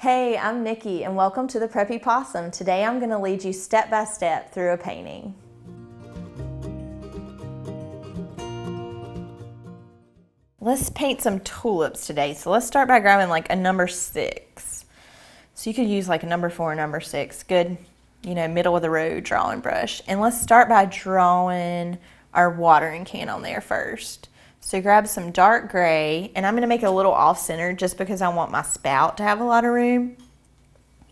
Hey, I'm Nikki and welcome to the Preppy Possum. Today I'm going to lead you step by step through a painting. Let's paint some tulips today. So let's start by grabbing like a number 6. So you could use like a number 4, number 6. Good, middle of the road drawing brush. And let's start by drawing our watering can on there first. So grab some dark gray, and I'm going to make it a little off-center just because I want my spout to have a lot of room.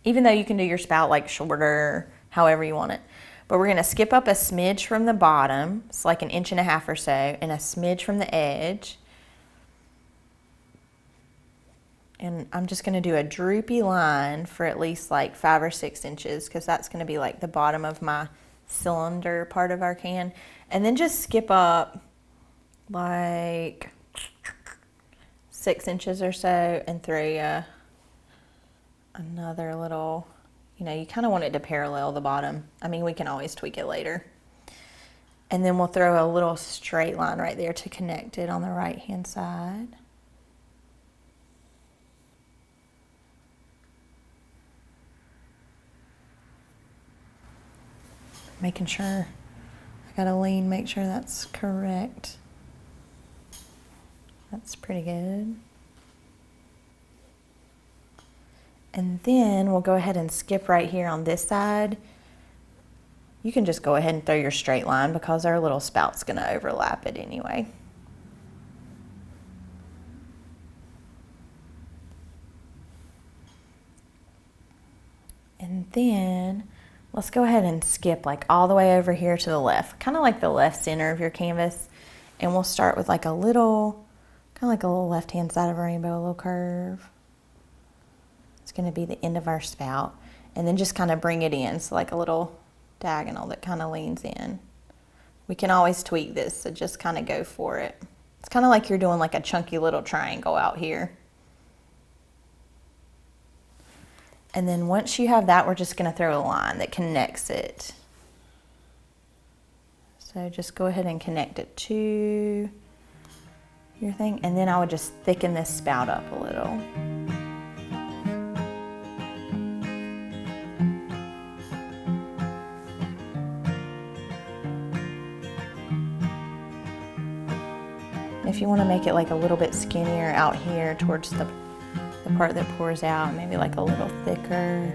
Even though you can do your spout like shorter, however you want it. But we're going to skip up a smidge from the bottom. It's like 1.5 inches or so, and a smidge from the edge. And I'm just going to do a droopy line for at least like 5 or 6 inches because that's going to be like the bottom of my cylinder part of our can. And then just skip up like 6 inches or so and throw another little, you kind of want it to parallel the bottom. I mean, we can always tweak it later. And then we'll throw a little straight line right there to connect it on the right hand side. Making sure, I gotta lean, make sure that's correct. That's pretty good. And then we'll go ahead and skip right here on this side. You can just go ahead and throw your straight line because our little spout's gonna overlap it anyway. And then let's go ahead and skip like all the way over here to the left, kind of like the left center of your canvas. And we'll start with like a little, kind of like a little left-hand side of a rainbow, a little curve. It's going to be the end of our spout. And then just kind of bring it in, so like a little diagonal that kind of leans in. We can always tweak this, so just kind of go for it. It's kind of like you're doing like a chunky little triangle out here. And then once you have that, we're just going to throw a line that connects it. So just go ahead and connect it to your thing, and then I would just thicken this spout up a little. If you want to make it like a little bit skinnier out here towards the part that pours out, maybe like a little thicker.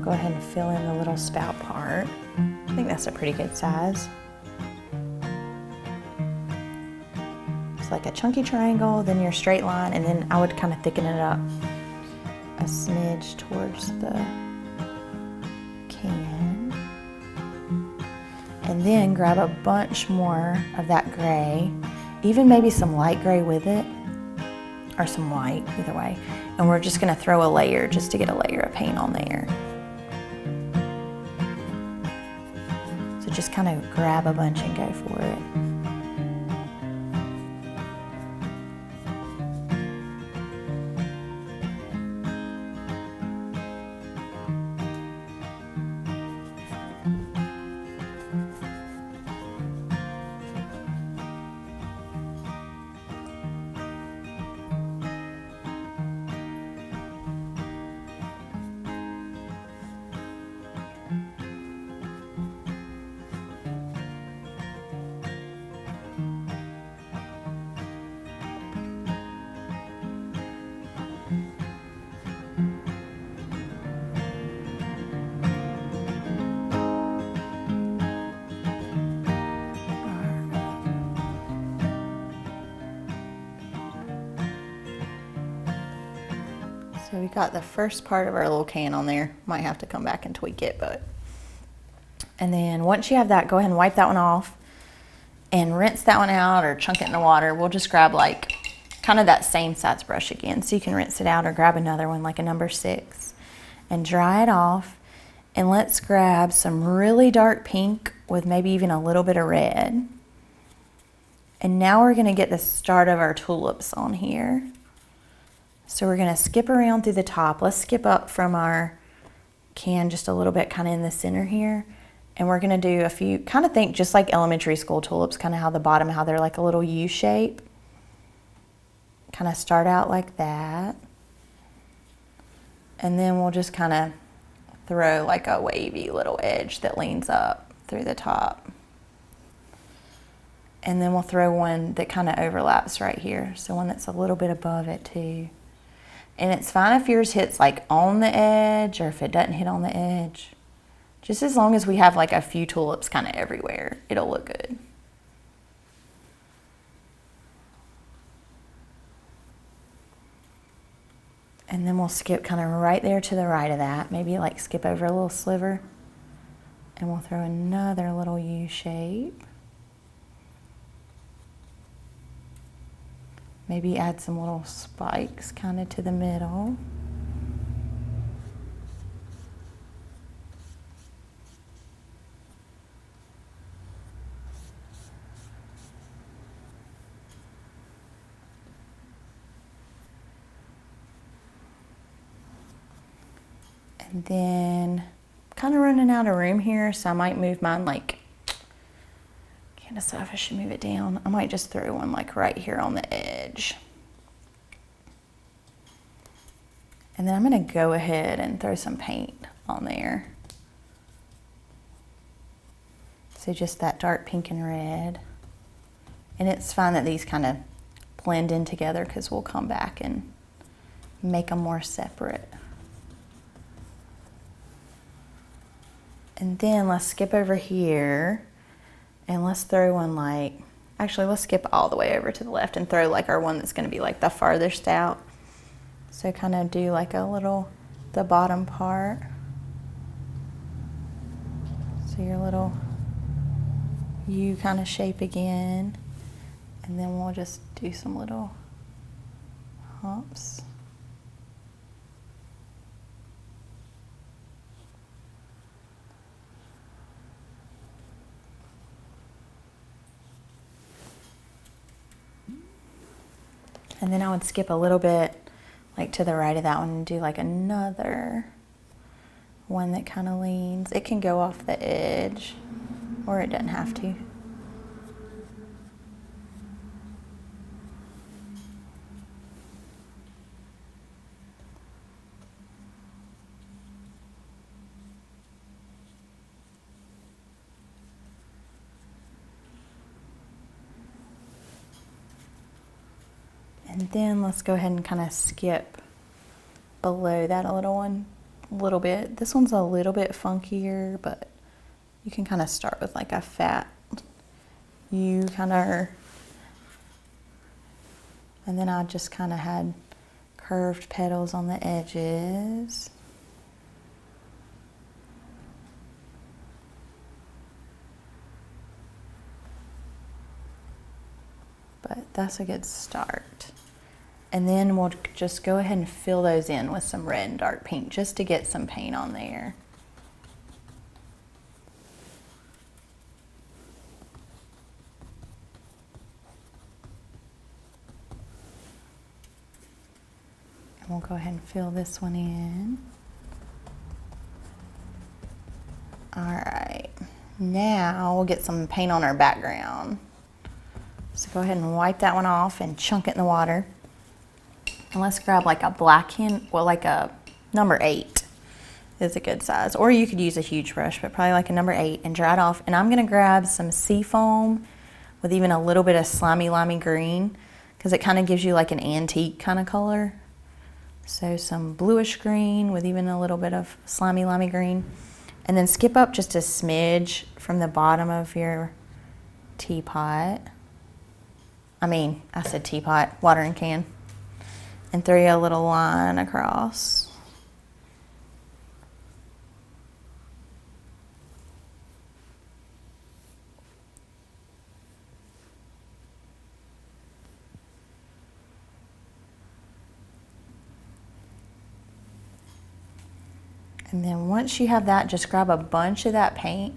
Go ahead and fill in the little spout part. I think that's a pretty good size. It's like a chunky triangle, then your straight line, and then I would kind of thicken it up a smidge towards the can. And then grab a bunch more of that gray, even maybe some light gray with it, or some white, either way. And we're just gonna throw a layer just to get a layer of paint on there. Just kind of grab a bunch and go for it. So we got the first part of our little can on there. Might have to come back and tweak it, but. And then once you have that, go ahead and wipe that one off and rinse that one out or chunk it in the water. We'll just grab like kind of that same size brush again. So you can rinse it out or grab another one like a number 6 and dry it off. And let's grab some really dark pink with maybe even a little bit of red. And now we're gonna get the start of our tulips on here. So we're gonna skip around through the top. Let's skip up from our can just a little bit kind of in the center here. And we're gonna do a few, kind of think just like elementary school tulips, kind of how the bottom, how they're like a little U shape. Kind of start out like that. And then we'll just kind of throw like a wavy little edge that leans up through the top. And then we'll throw one that kind of overlaps right here. So one that's a little bit above it too. And it's fine if yours hits like on the edge or if it doesn't hit on the edge. Just as long as we have like a few tulips kind of everywhere, it'll look good. And then we'll skip kind of right there to the right of that. Maybe like skip over a little sliver. And we'll throw another little U shape. Maybe add some little spikes kind of to the middle. And then kind of running out of room here, so I might move mine like, can't decide if I should move it down. I might just throw one like right here on the edge. And then I'm gonna go ahead and throw some paint on there. So just that dark pink and red. And it's fine that these kind of blend in together because we'll come back and make them more separate. And then let's skip over here and let's throw one like, actually let's skip all the way over to the left and throw like our one that's gonna be like the farthest out. So kind of do like a little, the bottom part. So your little U kind of shape again. And then we'll just do some little humps. And then I would skip a little bit like to the right of that one and do like another one that kind of leans. It can go off the edge or it doesn't have to. And then let's go ahead and kind of skip below that a little bit. This one's a little bit funkier, but you can kind of start with like a fat U kind of, and then I just kind of had curved petals on the edges. But that's a good start. And then we'll just go ahead and fill those in with some red and dark pink just to get some paint on there. And we'll go ahead and fill this one in. All right, now we'll get some paint on our background. So go ahead and wipe that one off and chunk it in the water. And let's grab like a black hand, well, like a number 8 is a good size. Or you could use a huge brush, but probably like a number 8 and dry it off. And I'm gonna grab some sea foam with even a little bit of slimy, limey green because it kind of gives you like an antique kind of color. So some bluish green with even a little bit of slimy, limey green. And then skip up just a smidge from the bottom of your teapot. I said teapot, watering can. And throw you a little line across. And then once you have that, just grab a bunch of that paint,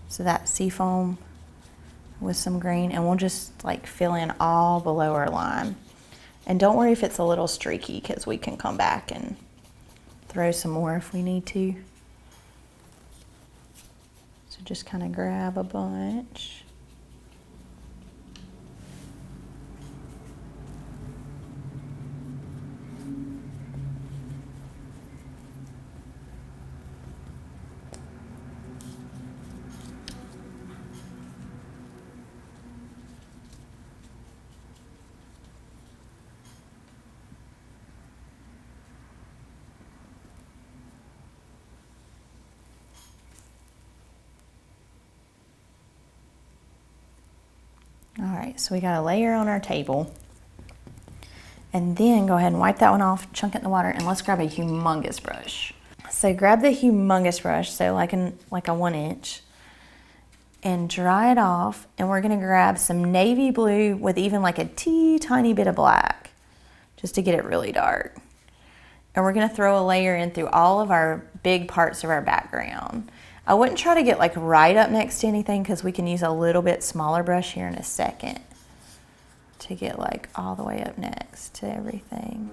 so that seafoam with some green, and we'll just like fill in all below our line. And don't worry if it's a little streaky because we can come back and throw some more if we need to. So just kind of grab a bunch. All right, so we got a layer on our table. And then go ahead and wipe that one off, chunk it in the water, and let's grab a humongous brush. So grab the humongous brush, so like a 1 inch, and dry it off. And we're gonna grab some navy blue with even like a tiny bit of black, just to get it really dark. And we're gonna throw a layer in through all of our big parts of our background. I wouldn't try to get like right up next to anything because we can use a little bit smaller brush here in a second to get like all the way up next to everything.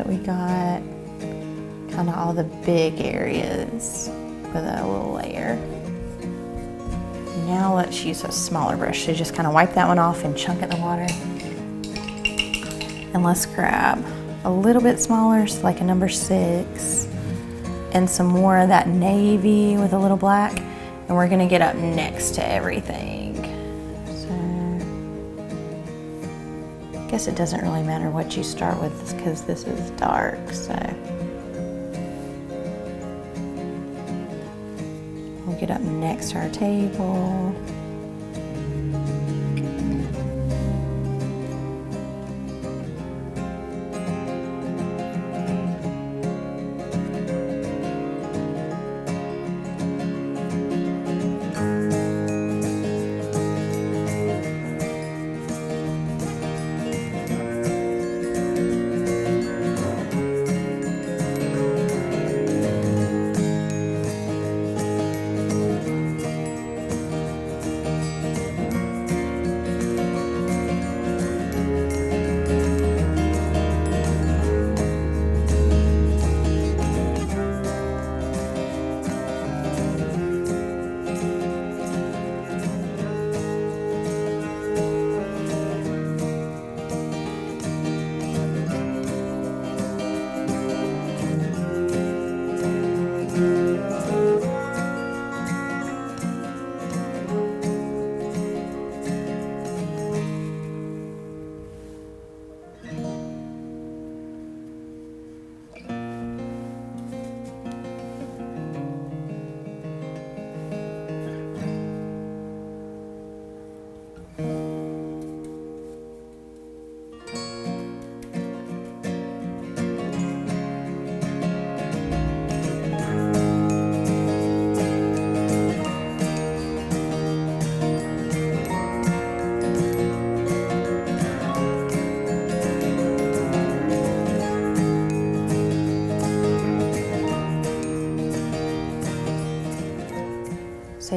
We got kind of all the big areas with a little layer. Now let's use a smaller brush. So just kind of wipe that one off and chunk it in the water. And let's grab a little bit smaller, so like a number 6, and some more of that navy with a little black. And we're gonna get up next to everything. I guess it doesn't really matter what you start with because this is dark, so we'll get up next to our table.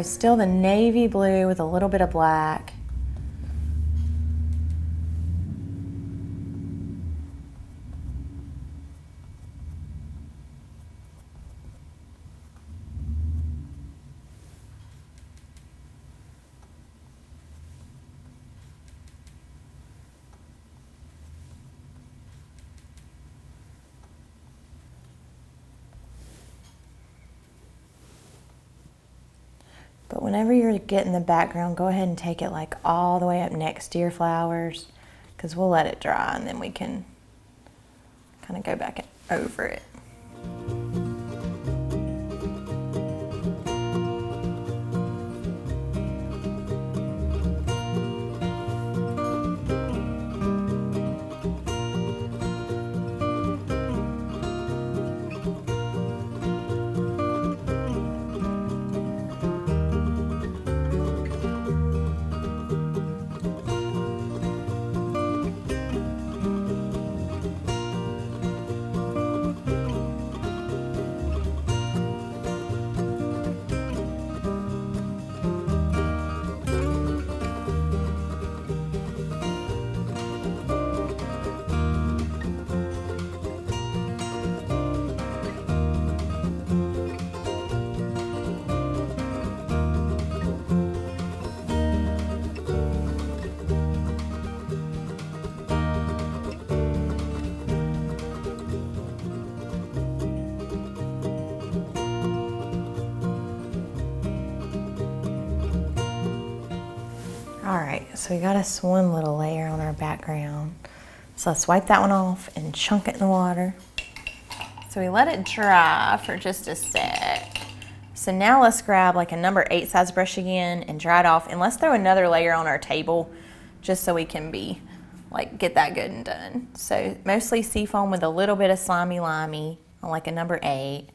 So still the navy blue with a little bit of black. But whenever you're getting the background, go ahead and take it like all the way up next to your flowers, because we'll let it dry and then we can kind of go back over it. All right, so we got us one little layer on our background. So let's wipe that one off and chunk it in the water. So we let it dry for just a sec. So now let's grab like a number 8 size brush again and dry it off, and let's throw another layer on our table just so we can get that good and done. So mostly seafoam with a little bit of slimy limey on like a number 8,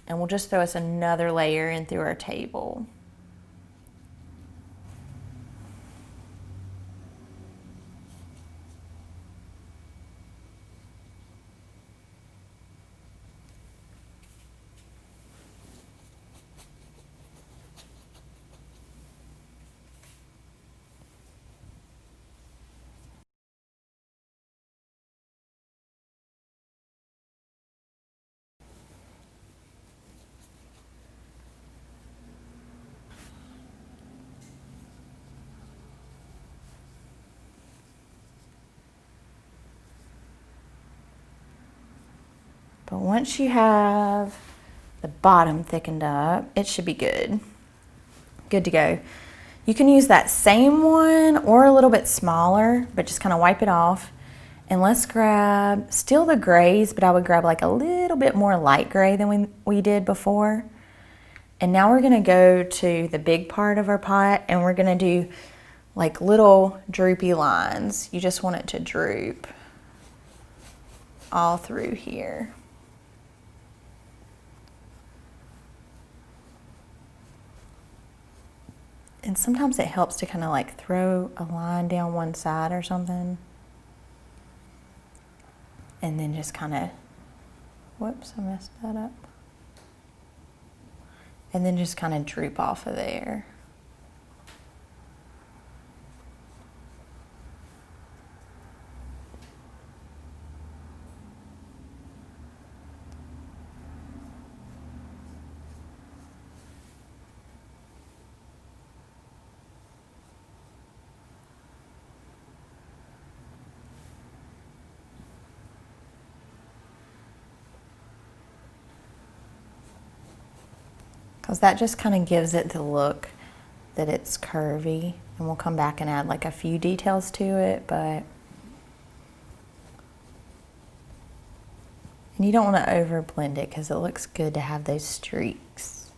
and we'll just throw us another layer in through our table. But once you have the bottom thickened up, it should be good. Good to go. You can use that same one or a little bit smaller, but just kind of wipe it off. And let's grab still the grays, but I would grab like a little bit more light gray than we did before. And now we're gonna go to the big part of our pot, and we're gonna do like little droopy lines. You just want it to droop all through here. And sometimes it helps to kind of like throw a line down one side or something. And then just kind of, whoops, I messed that up. And then just kind of droop off of there. Because that just kind of gives it the look that it's curvy. And we'll come back and add like a few details to it, but. And you don't want to over blend it because it looks good to have those streaks.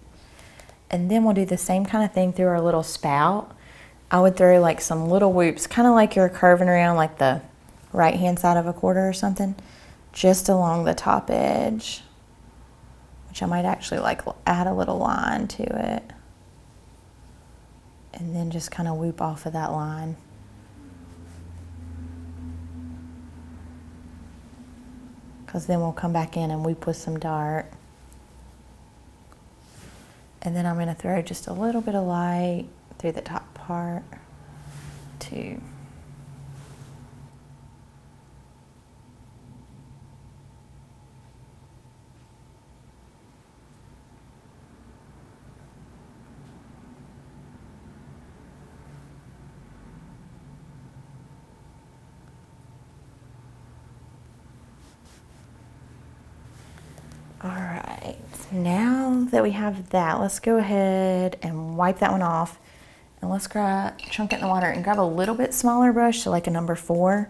And then we'll do the same kind of thing through our little spout. I would throw like some little whoops, kind of like you're curving around like the right hand side of a quarter or something, just along the top edge. Which I might actually like add a little line to it. And then just kind of whoop off of that line. Because then we'll come back in and whoop with some dart. And then I'm going to throw just a little bit of light through the top part too. All right, now that we have that, let's go ahead and wipe that one off. And let's chunk it in the water and grab a little bit smaller brush, so like a number 4,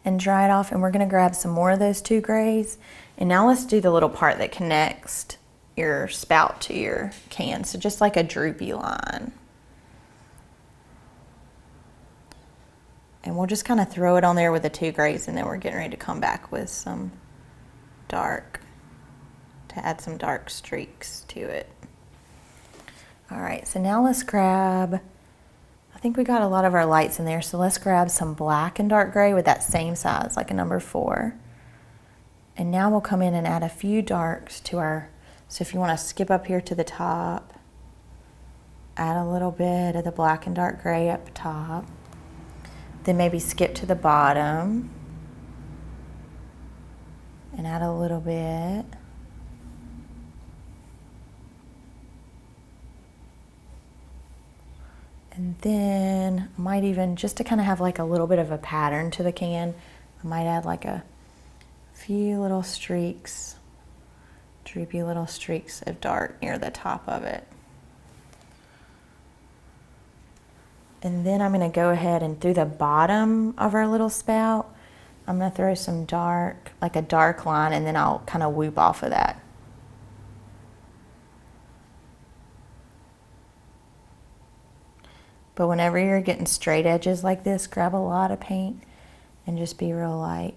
and dry it off. And we're gonna grab some more of those 2 grays. And now let's do the little part that connects your spout to your can. So just like a droopy line. And we'll just kind of throw it on there with the 2 grays, and then we're getting ready to come back with some dark to add some dark streaks to it. All right, so now let's grab, I think we got a lot of our lights in there, so let's grab some black and dark gray with that same size, like a number 4. And now we'll come in and add a few darks to our, so if you want to skip up here to the top, add a little bit of the black and dark gray up top, then maybe skip to the bottom and add a little bit. And then I might even, just to kind of have like a little bit of a pattern to the can, I might add like a few little streaks, droopy little streaks of dark near the top of it. And then I'm going to go ahead and through the bottom of our little spout, I'm going to throw some dark, like a dark line, and then I'll kind of whoop off of that. But whenever you're getting straight edges like this, grab a lot of paint and just be real light.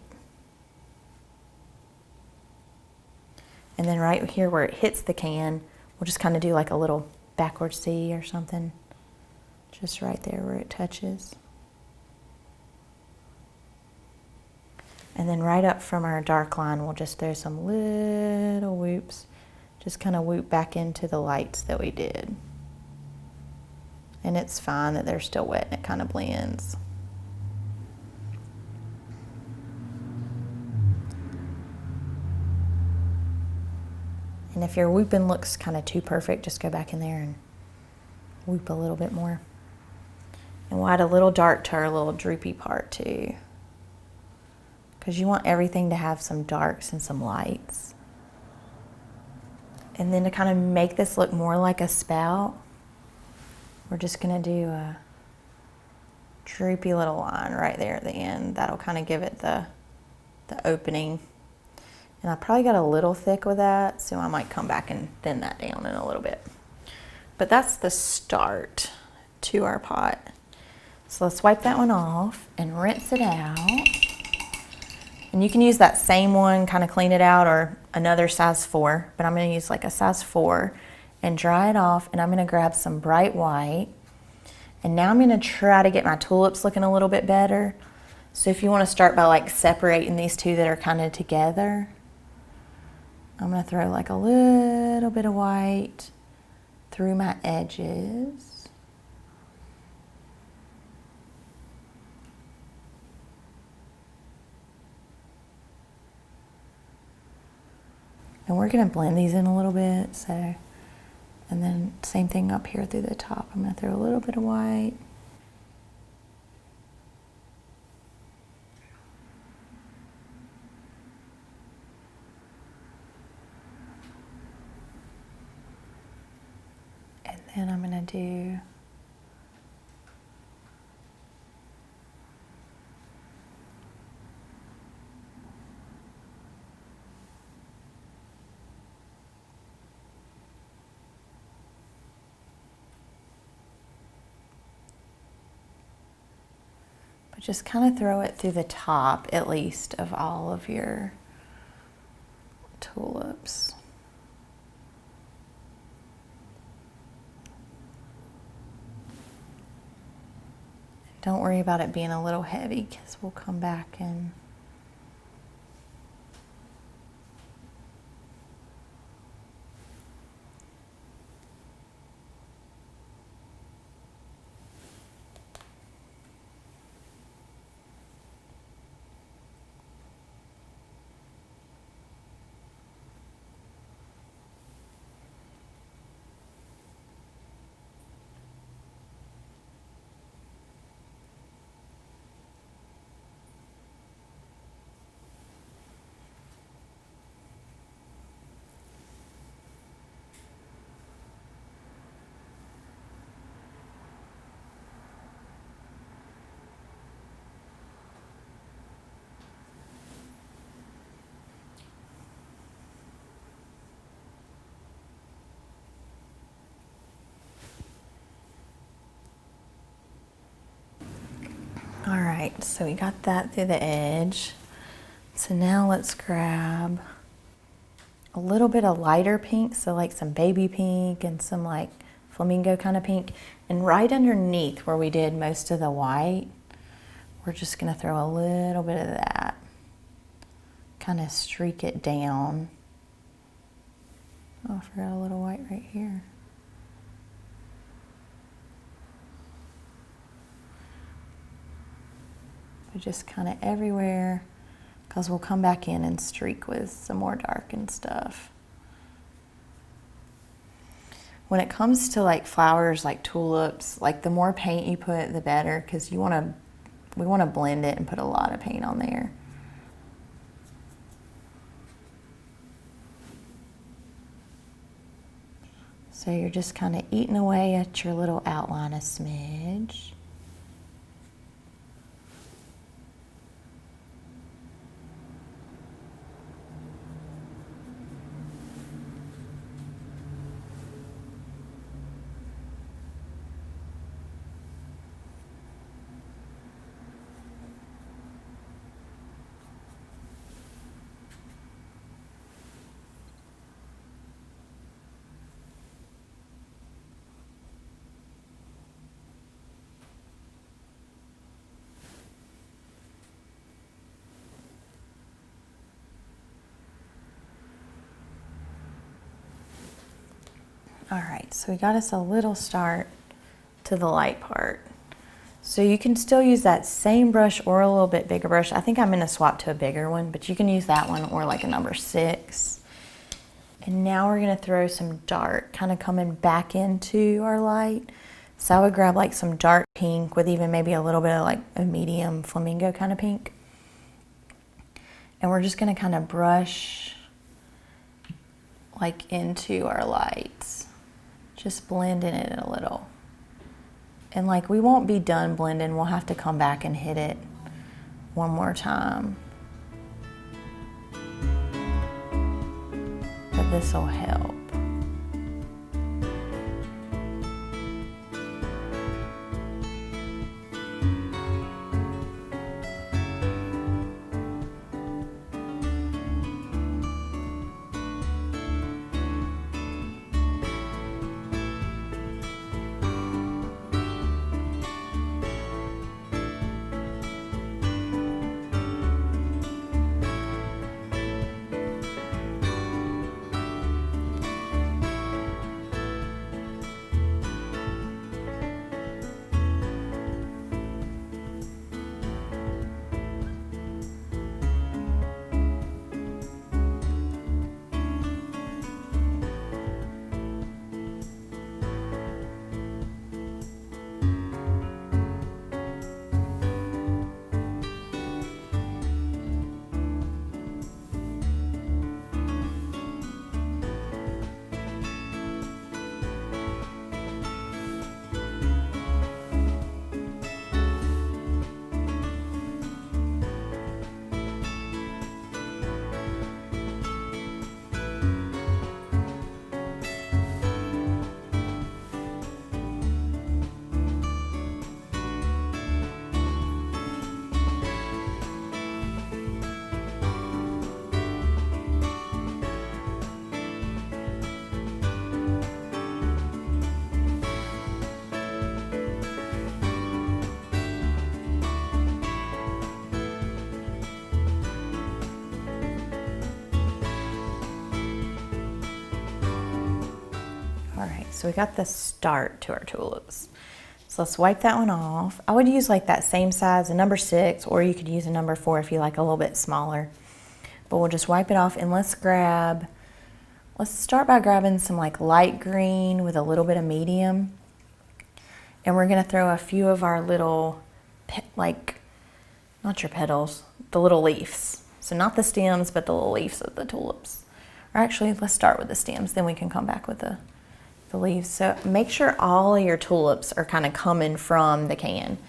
And then right here where it hits the can, we'll just kind of do like a little backward C or something. Just right there where it touches. And then right up from our dark line, we'll just throw some little whoops. Just kind of whoop back into the lights that we did. And it's fine that they're still wet and it kind of blends. And if your whooping looks kind of too perfect, just go back in there and whoop a little bit more. And we'll add a little dark to our little droopy part too, because you want everything to have some darks and some lights. And then to kind of make this look more like a spout, we're just going to do a droopy little line right there at the end. That'll kind of give it the opening. And I probably got a little thick with that, so I might come back and thin that down in a little bit. But that's the start to our pot. So let's wipe that one off and rinse it out. And you can use that same one, kind of clean it out, or another size 4, but I'm going to use like a size 4 and dry it off. And I'm going to grab some bright white. And now I'm going to try to get my tulips looking a little bit better. So if you want to start by like separating these two that are kind of together, I'm going to throw like a little bit of white through my edges. And we're going to blend these in a little bit, so, and then same thing up here through the top. I'm going to throw a little bit of white. And then I'm going to do just kind of throw it through the top, at least, of all of your tulips. Don't worry about it being a little heavy, because we'll come back and All right, so we got that through the edge. So now let's grab a little bit of lighter pink, so like some baby pink and some like flamingo kind of pink. And right underneath where we did most of the white, we're just gonna throw a little bit of that. Kind of streak it down. Oh, I forgot a little white right here. But just kind of everywhere, because we'll come back in and streak with some more dark and stuff. When it comes to like flowers like tulips, like the more paint you put, the better, because we want to blend it and put a lot of paint on there. So you're just kind of eating away at your little outline a smidge. All right, so we got us a little start to the light part. So you can still use that same brush or a little bit bigger brush. I think I'm gonna swap to a bigger one, but you can use that one or like a number 6. And now we're gonna throw some dark, kind of coming back into our light. So I would grab like some dark pink with even maybe a little bit of like a medium flamingo kind of pink. And we're just gonna kind of brush like into our lights. Just blending it a little. And like we won't be done blending, we'll have to come back and hit it one more time. But this will help. So we got the start to our tulips. So let's wipe that one off. I would use like that same size, a number 6, or you could use a number 4 if you like a little bit smaller. But we'll just wipe it off and let's start by grabbing some like light green with a little bit of medium. And we're gonna throw a few of our little, like, not your petals, the little leaves. So not the stems, but the little leaves of the tulips. Or actually, let's start with the stems, then we can come back with the leaves. So make sure all of your tulips are kind of coming from the can.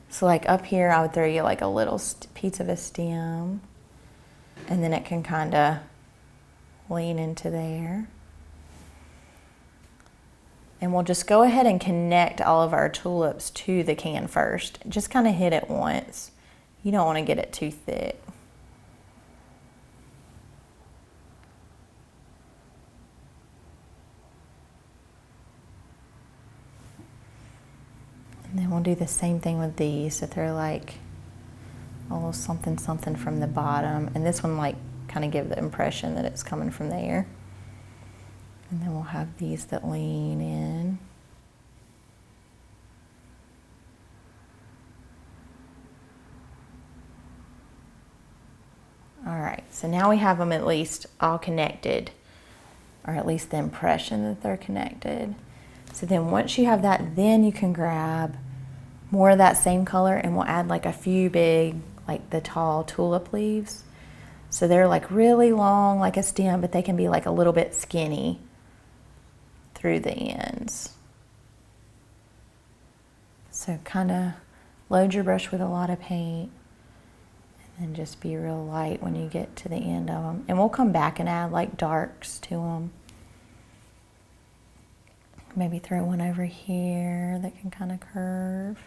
So like up here, I would throw you like a little piece of a stem, and then it can kind of lean into there. And we'll just go ahead and connect all of our tulips to the can first. Just kind of hit it once. You don't want to get it too thick. And then we'll do the same thing with these. So they're like a little something something from the bottom. And this one like kind of give the impression that it's coming from there. And then we'll have these that lean in. All right, so now we have them at least all connected, or at least the impression that they're connected. So then once you have that, then you can grab more of that same color and we'll add like a few big, like the tall tulip leaves. So they're like really long like a stem, but they can be like a little bit skinny through the ends. So kind of load your brush with a lot of paint. And just be real light when you get to the end of them. And we'll come back and add like darks to them. Maybe throw one over here that can kind of curve.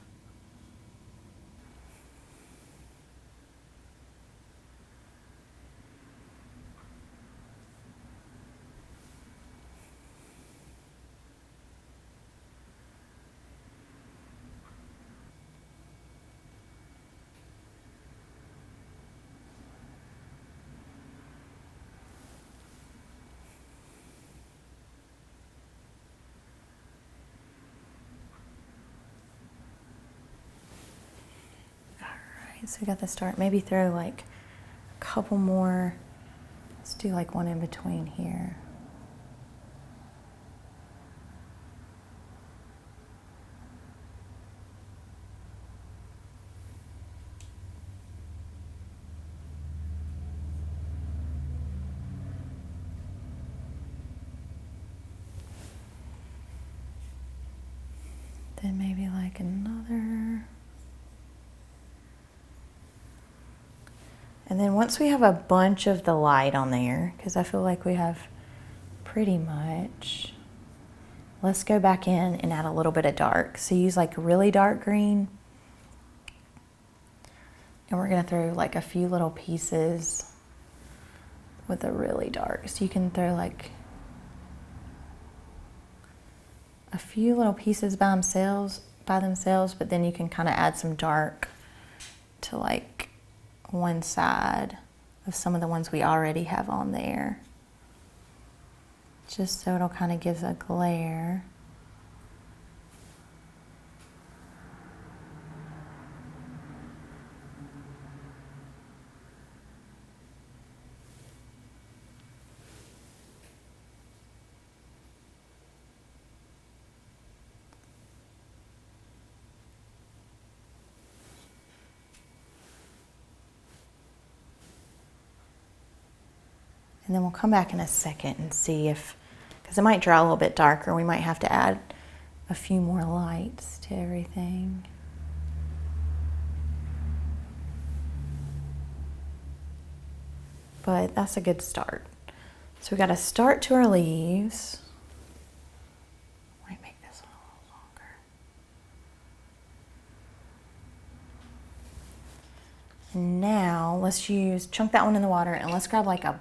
So we got the start. Maybe throw like a couple more. Let's do like one in between here. Then maybe like another. And then once we have a bunch of the light on there, because I feel like we have pretty much, let's go back in and add a little bit of dark. So use like really dark green. And we're gonna throw like a few little pieces with a really dark. So you can throw like a few little pieces by themselves, but then you can kind of add some dark to like one side of some of the ones we already have on there, just so it'll kind of give a glare. And then we'll come back in a second and see if, because it might draw a little bit darker, we might have to add a few more lights to everything. But that's a good start. So we got a start to our leaves. Might make this one a little longer. Now let's chunk that one in the water and let's grab like a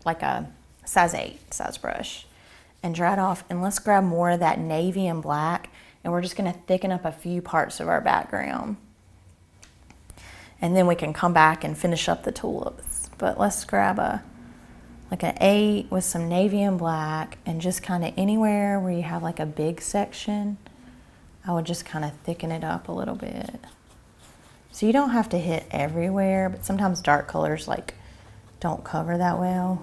like a size 8 size brush and dry it off, and let's grab more of that navy and black, and we're just gonna thicken up a few parts of our background. And then we can come back and finish up the tulips. But let's grab like an 8 with some navy and black, and just kind of anywhere where you have like a big section, I would just kind of thicken it up a little bit. So you don't have to hit everywhere, but sometimes dark colors like don't cover that well.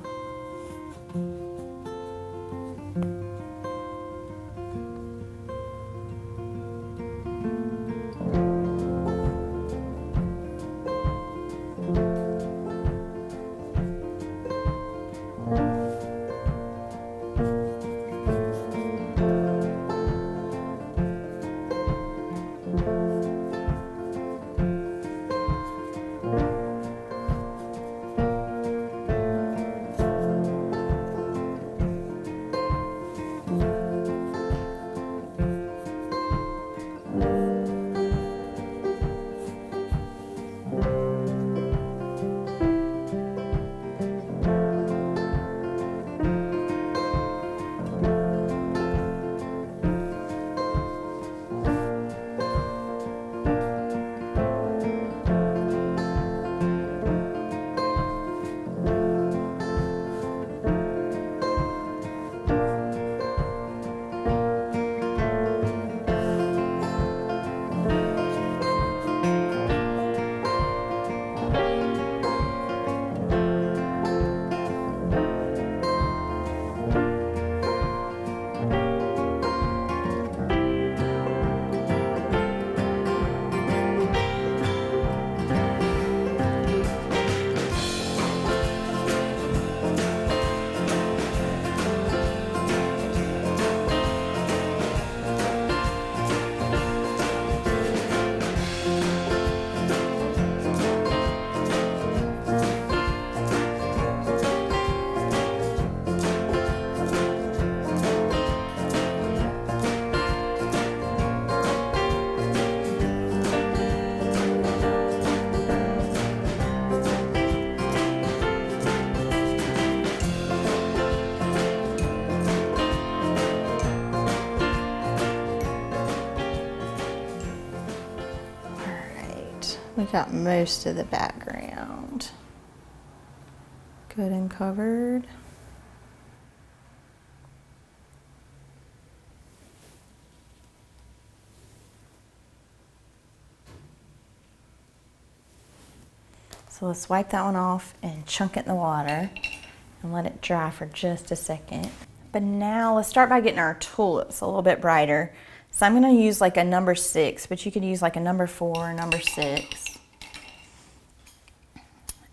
We got most of the background good and covered. So let's wipe that one off and chunk it in the water and let it dry for just a second. But now let's start by getting our tulips a little bit brighter. So I'm going to use like a number 6, but you could use like a number 4, number 6.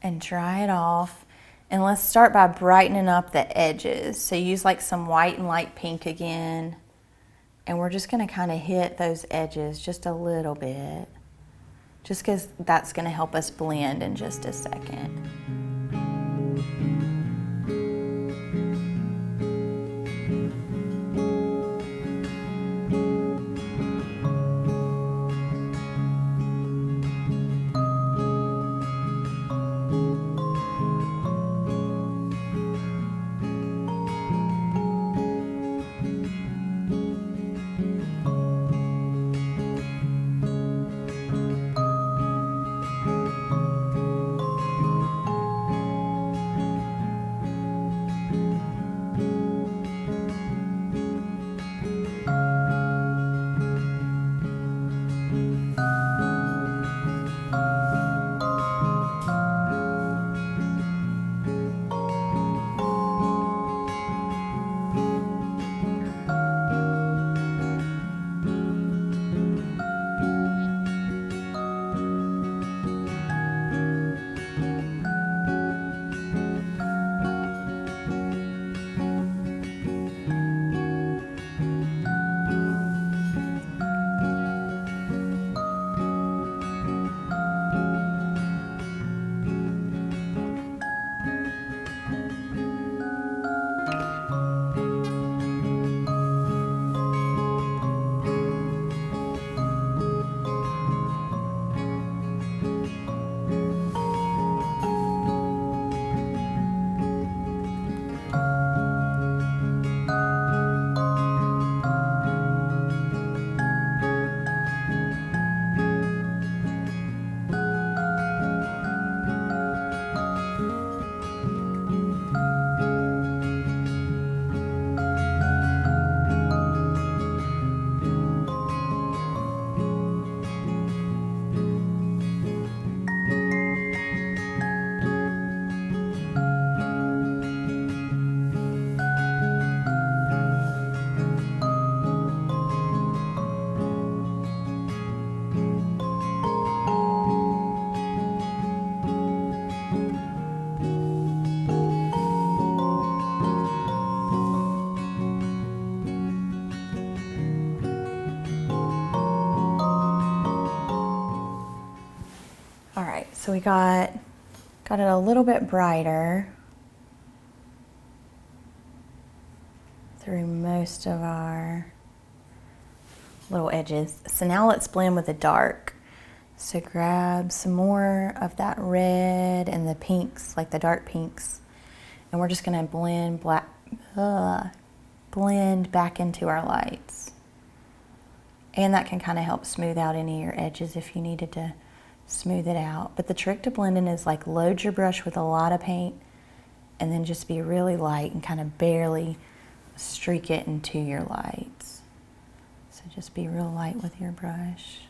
And dry it off. And let's start by brightening up the edges. So use like some white and light pink again. And we're just going to kind of hit those edges just a little bit. Just because that's going to help us blend in just a second. All right, so we got it a little bit brighter through most of our little edges. So now let's blend with the dark. So grab some more of that red and the pinks, like the dark pinks, and we're just gonna blend back into our lights. And that can kind of help smooth out any of your edges if you needed to smooth it out. But the trick to blending is like load your brush with a lot of paint and then just be really light and kind of barely streak it into your lights. So just be real light with your brush.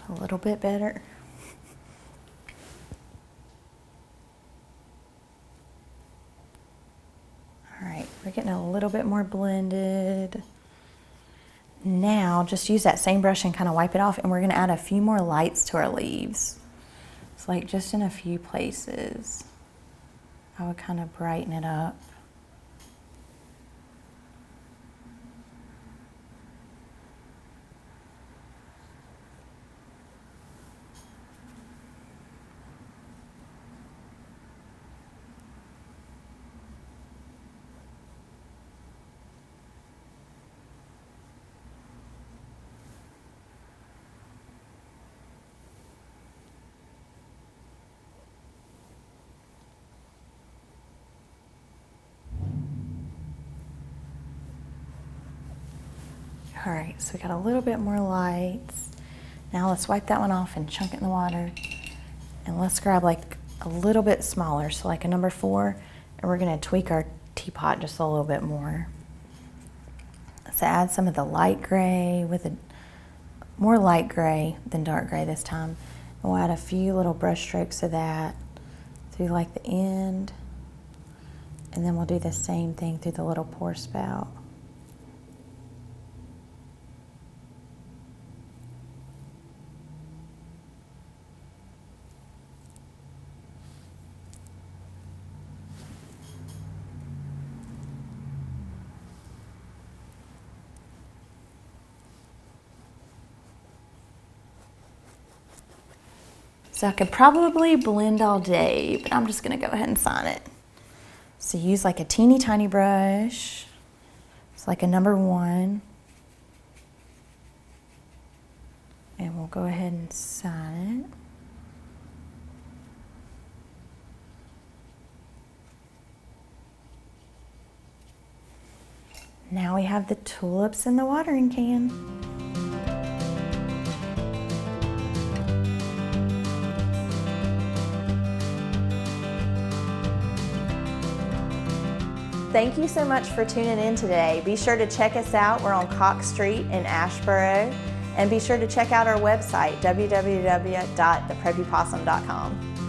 A little bit better. All right, we're getting a little bit more blended. Now just use that same brush and kind of wipe it off, and we're gonna add a few more lights to our leaves. It's like just in a few places. I would kind of brighten it up. All right, so we got a little bit more lights. Now let's wipe that one off and chunk it in the water. And let's grab like a little bit smaller, so like a number 4, and we're gonna tweak our teapot just a little bit more. Let's add some of the light gray with a more light gray than dark gray this time. And we'll add a few little brush strokes of that through like the end. And then we'll do the same thing through the little pour spout. So I could probably blend all day, but I'm just gonna go ahead and sign it. So use like a teeny tiny brush. It's like a number 1. And we'll go ahead and sign it. Now we have the tulips in the watering can. Thank you so much for tuning in today. Be sure to check us out. We're on Cox Street in Asheboro. And be sure to check out our website, www.thepreppypossum.com.